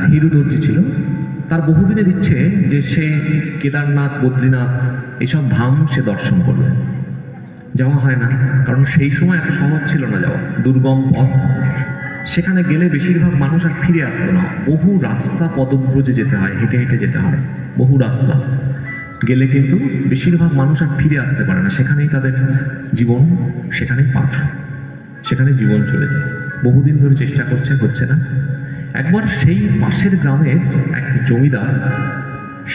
হিরু দর্জি ছিল। তার বহুদিনের ইচ্ছে যে সে কেদারনাথ, বদ্রীনাথ এসব ধাম সে দর্শন করবে। যাওয়া হয় না, কারণ সেই সময় এত সহজ ছিল না যাওয়া, দুর্গম পথ। সেখানে গেলে বেশিরভাগ মানুষ আর ফিরে আসতো না। বহু রাস্তা পদব্রজে যেতে হয়, হেঁটে হেঁটে যেতে হয়, বহু রাস্তা গেলে কিন্তু বেশিরভাগ মানুষ আর ফিরে আসতে পারে না। সেখানেই তাদের জীবন, সেখানেই পাঠ, সেখানে জীবন চলে যায়। বহুদিন ধরে চেষ্টা করছে, হচ্ছে না। একবার সেই পাশের গ্রামের এক জমিদার,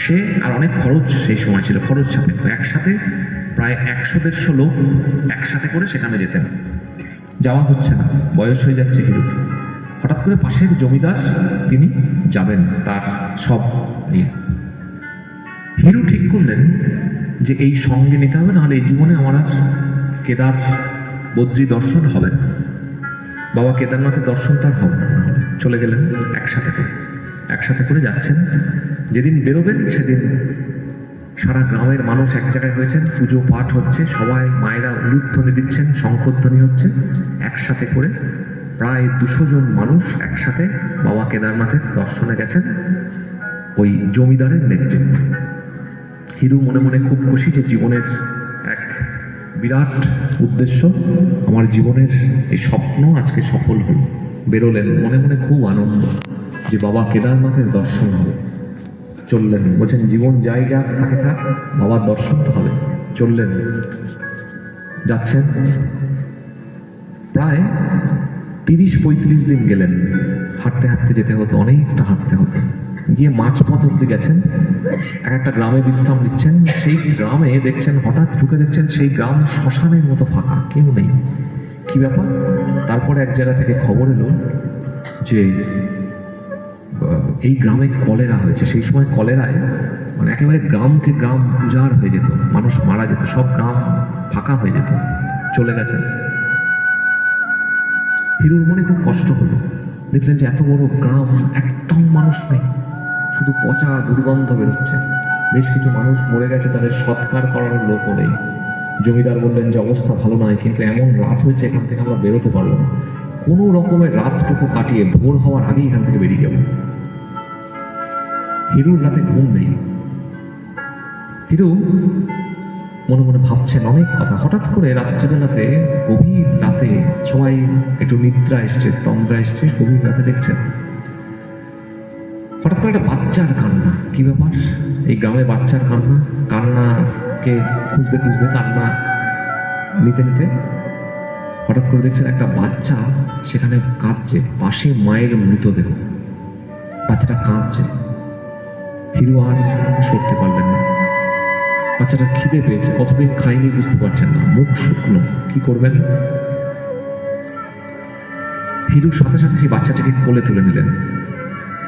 সে আর অনেক খরচ সেই সময় ছিল, খরচ সাপেক্ষ, একসাথে প্রায় 100-150 লোক একসাথে করে সেখানে যেতেন। যাওয়া হচ্ছে না, বয়স হয়ে যাচ্ছে হিরু। হঠাৎ করে পাশের জমিদার তিনি যাবেন তার সব নিয়ে। হিরু ঠিক করলেন যে এই সঙ্গে নিতে হবে, নাহলে এই জীবনে আমার আর কেদার বদ্রী দর্শন হবে না, বাবা কেদারনাথের দর্শন তার হবে না। চলে গেলেন একসাথে করে যাচ্ছেন। যেদিন বেরোবেন সেদিন সারা গ্রামের মানুষ এক জায়গায় হয়েছেন, পুজো পাঠ হচ্ছে, সবাই মায়েরা উলুধ্বনি দিচ্ছেন, শঙ্খধ্বনি হচ্ছে। একসাথে করে প্রায় 200 জন মানুষ একসাথে বাবা কেদারনাথের দর্শনে গেছেন ওই জমিদারের নেতৃত্বে। হিরু মনে মনে খুব খুশি যে জীবনের এক বিরাট উদ্দেশ্য, আমার জীবনের এই স্বপ্ন আজকে সফল হল। বেরোলেন, মনে মনে খুব আনন্দ যে বাবা কেদারনাথের দর্শন হবে। চললেন, বলছেন জীবন যাই যাক, থাকে থাক, বাবার দর্শন তো হবে। চললেন, যাচ্ছেন, প্রায় 30-35 দিন গেলেন। হাঁটতে হাঁটতে যেতে হতো, অনেকটা হাঁটতে হতো। গিয়ে মাঝপথ অব্দি গেছেন, একটা গ্রামে বিশ্রাম নিচ্ছেন। সেই গ্রামে দেখছেন, হঠাৎ ঢুকে দেখছেন সেই গ্রাম শ্মশানের মতো ফাঁকা, কেউ নেই। কি ব্যাপার? তারপরে এক জায়গা থেকে খবর এলো যে এই গ্রামে কলেরা হয়েছে। সেই সময় কলেরায় মানে একেবারে গ্রামকে গ্রাম উজাড় হয়ে যেত, মানুষ মারা যেত, সব গ্রাম ফাঁকা হয়ে যেত। চলে গেছেন। হিরুর মনে খুব কষ্ট হলো। দেখলেন যে এত বড় গ্রাম, একটাও মানুষ নেই, শুধু পচা দুর্গন্ধ বেরোচ্ছে। বেশ কিছু মানুষ মরে গেছে, তাদের সৎকার করার লোকও নেই। জমিদার বললেন যে অবস্থা ভালো নয়, কিন্তু এমন রাত হয়েছে এখান থেকে আমরা বেরোতে পারবো না। কোনো রকমের রাতটুকু কাটিয়ে ভোর হওয়ার আগেই এখান থেকে বেরিয়ে যাবো। হিরুর রাতে ঘুম নেই। হিরু মনে মনে ভাবছেন অনেক কথা। হঠাৎ করে রাত্রিবেলাতে, গভীর রাতে, সবাই একটু নিদ্রা এসছে, তন্দ্রা এসছে, গভীর রাতে দেখছেন হঠাৎ করে একটা বাচ্চার কান্না। কি ব্যাপার? এই গ্রামে বাচ্চার কান্না, কান্নাকে খুঁজতে খুঁজতে, কান্না নিতে নিতে হঠাৎ করে দেখছেন একটা বাচ্চা সেখানে কাঁদছে, পাশে মায়ের মৃতদেহ, বাচ্চাটা কাঁদছে। হিরু আর সরতে পারলেন না। বাচ্চাটা খিদে পেয়েছে, কতদিন খাইনি বুঝতে পারছেন না, মুখ শুকনো, কি করবেন? হিরুর সাথে সাথে সেই বাচ্চাটাকে কোলে তুলে নিলেন,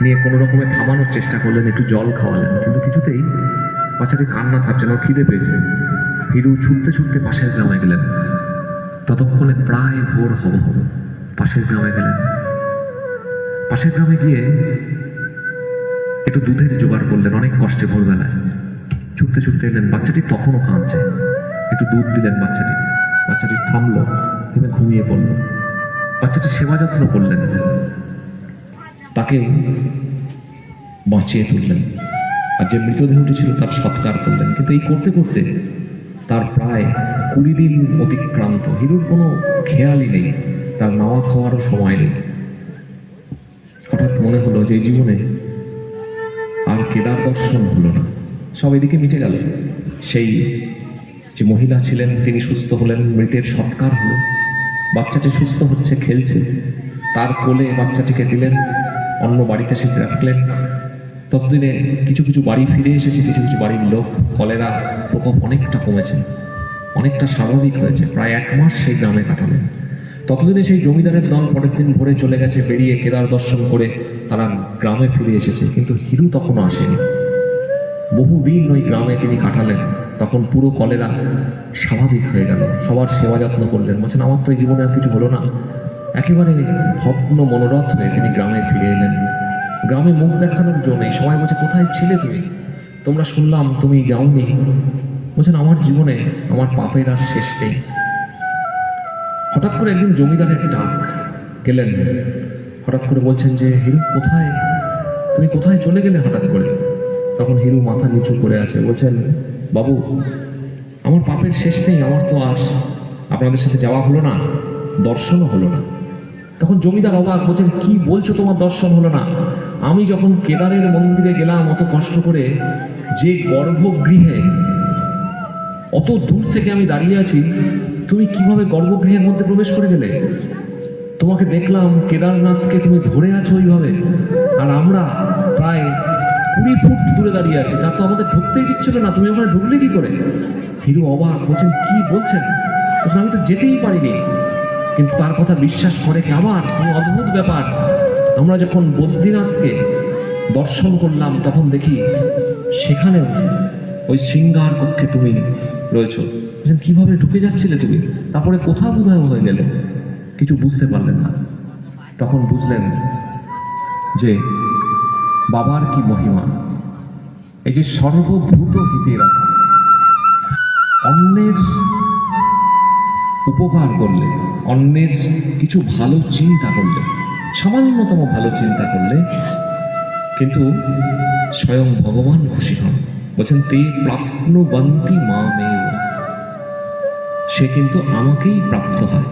নিয়ে কোনো রকমে থামানোর চেষ্টা করলেন, একটু জল খাওয়ালেন, কিন্তু কিছুতেই বাচ্চাটি কান্না থামছে না, খিদে পেয়েছে। হিরু ছুটতে ছুটতে পাশের গ্রামে গেলেন। ততক্ষণে প্রায় ভোর হব। পাশের গ্রামে গেলেন। পাশের গ্রামে গিয়ে একটু দুধের জোগাড় করলেন, অনেক কষ্টে ভোরবেলায়। ছুটতে ছুটতে এলেন, বাচ্চাটি তখনও কাঁদছে। একটু দুধ দিলেন বাচ্চাটি থামলো, থেমে ঘুমিয়ে পড়ল। বাচ্চাটি সেবা যত্ন করলেন, তাকে বাঁচিয়ে তুললেন, আর যে মৃতদেহটি ছিল তার সৎকার করলেন। কিন্তু এই করতে করতে তার প্রায় 20 দিন অতিক্রান্ত। হিরুর কোনো খেয়ালই নেই, তার নাওয়া খাওয়ারও সময় নেই। হঠাৎ মনে হলো যে এই জীবনে আর কেদার দর্শন হলো না, সব এদিকে মিটে গেল। সেই যে মহিলা ছিলেন তিনি সুস্থ হলেন, মৃতের সৎকার হলো, বাচ্চাটি সুস্থ হচ্ছে, খেলছে, তার কোলে বাচ্চাটিকে দিলেন, অন্য বাড়িতে সে রাখলেন। ততদিনে কিছু কিছু বাড়ি ফিরে এসেছে, কিছু কিছু বাড়ির লোক। কলেরা প্রকোপ অনেকটা কমেছে, অনেকটা স্বাভাবিক হয়েছে। প্রায় 1 মাস সেই গ্রামে কাটালেন। ততদিনে সেই জমিদারের দল পরের দিন ভোরে চলে গেছে, বেরিয়ে কেদার দর্শন করে তারা গ্রামে ফিরে এসেছে। কিন্তু হিরু তখনও আসেনি। বহুদিন ওই গ্রামে তিনি কাটালেন। তখন পুরো কলেরা স্বাভাবিক হয়ে গেল, সবার সেবা যত্ন করলেন। বলছেন আমার তো এই জীবনে আর কিছু হলো না। একেবারে ভগ্ন মনোরথ হয়ে তিনি গ্রামে ফিরে এলেন। গ্রামে মুখ দেখানোর জন্য সবাই বলছে কোথায় ছিলে তুমি, তোমরা শুনলাম তুমি যাওনি। বলছেন আমার জীবনে আমার পাপের আর শেষ নেই। হঠাৎ করে একদিন জমিদারের ডাক, গেলেন। হঠাৎ করে বলছেন যে হিরু কোথায়? তুমি কোথায় চলে গেলে হঠাৎ করে? তখন হিরু মাথা নিচু করে আছে, বলছেন, বাবু আমার পাপের শেষ নেই, আমার তো আর আপনাদের সাথে যাওয়া হলো না, দর্শনও হলো না। তখন জমিদার অবাক, বলছেন, কি বলছো তোমার দর্শন হলো না? আমি যখন কেদারের মন্দিরে গেলাম অত কষ্ট করে, যে গর্ভগৃহে অত দূর থেকে আমি দাঁড়িয়ে আছি, তুমি কিভাবে গর্ভগৃহের মধ্যে প্রবেশ করে গেলে? তোমাকে দেখলাম কেদারনাথকে তুমি ধরে আছো ওইভাবে, আর আমরা প্রায় 20 ফুট দূরে দাঁড়িয়ে আছি, তার তো আমাদের ঢুকতেই দিচ্ছিল না, তুমি ওখানে ঢুকলে কি করে? হিরু অবাক, বলছেন, কি বলছেন? বলছেন, আমি তো যেতেই পারিনি। কিন্তু তার কথা বিশ্বাস করে কি আবার? কোনো অদ্ভুত ব্যাপার। আমরা যখন বদ্রীনাথকে দর্শন করলাম তখন দেখি সেখানেও ওই শৃঙ্গার কক্ষে তুমি রয়েছো। বলছেন, কিভাবে ঢুকে যাচ্ছিলে তুমি? তারপরে কোথাও বোধহয় হয়ে গেলে, কিছু বুঝতে পারলেন না। তখন বুঝলেন যে বাবার কি মহিমা। এই যে সর্বভূত হিতের অন্যের উপকার করলে, অন্যের কিছু ভালো চিন্তা করলে, সামান্যতম ভালো চিন্তা করলে কিন্তু স্বয়ং ভগবান খুশি হন। বলছেন, তে প্রাপ্নুবন্তি মামেও, সে কিন্তু আমাকেই প্রাপ্ত হয়।